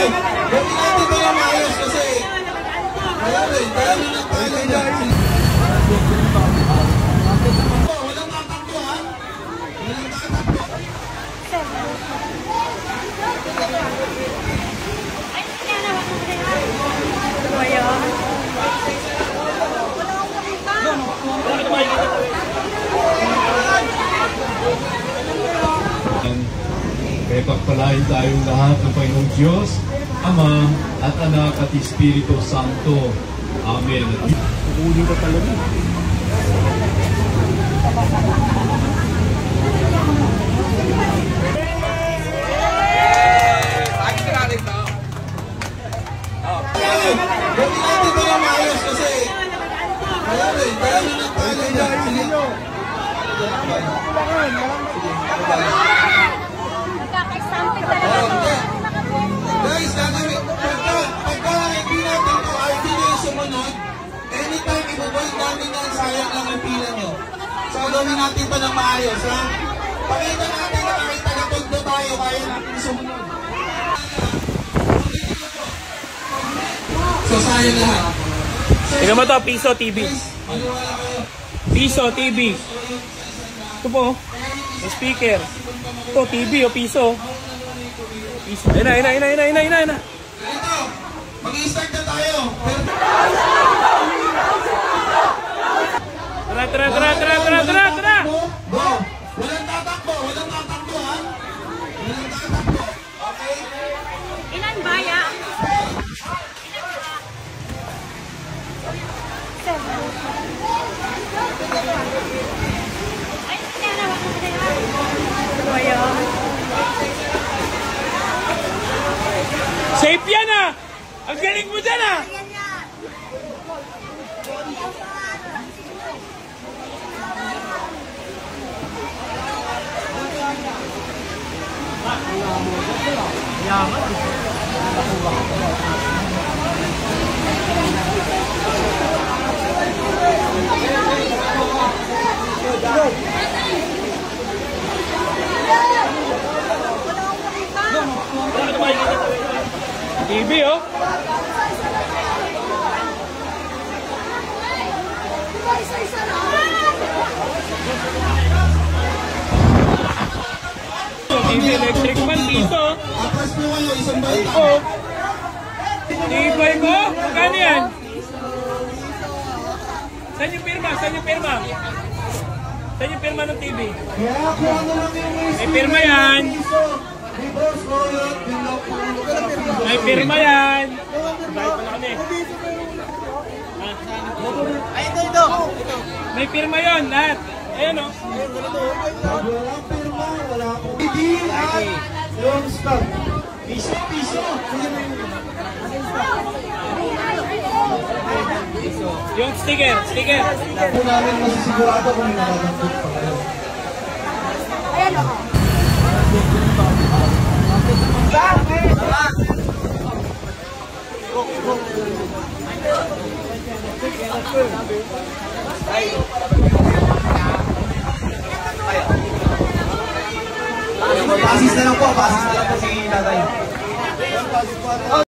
Gawin natin ba yung maayos kasi kaya rin ng tayo dyan. Walang tatakbo ha? Walang tatakbo. Kaya pagpalain tayong lahat ng Panginoong Diyos, Ama at Anak at Espiritu Santo. Amen. Pupuli ka talaga. Gawin natin ba yung maayos kasi kaya rin ng tayo dyan. Magkaka-stamping talaga to. Guys, pagka hindi natin ito ay hindi nyo sumunod, anytime ibubold natin yan, sayang lang ang pila nyo. So gawin natin ito ng maayos, ha? Pakita natin na kahit taga-tugdo tayo, kaya natin sumunod. So sayang lahat. Tingnan mo to, Piso TV. Piso TV. Ito po, yung speaker. Ito, TV o Piso. Piso. Ayun na. Ito, mag-i-start na tayo. Tara. Walang tatakbo, ha? Walang tatakbo, okay? Ilan ba ya? Safe yan ah! Ang galing mo dyan ah! TV oh. TV electric fan dito. Atras po kayo, isang balik. Oh. TV ko? Magkano yan? Saan yung pirma? Saan yung pirma ng TV? Kaya kung ano lang yung May pirma yan. May pirma yan. Dahil pala kami. Ay, ito. May pirma yan lahat. Ayan o. walang pirma, wala akong hindi at yung stop. Piso. Yung sticker. Po namin masisigurado kung nakakampit pa kayo. Ayan o. Basis na lang po si tatay.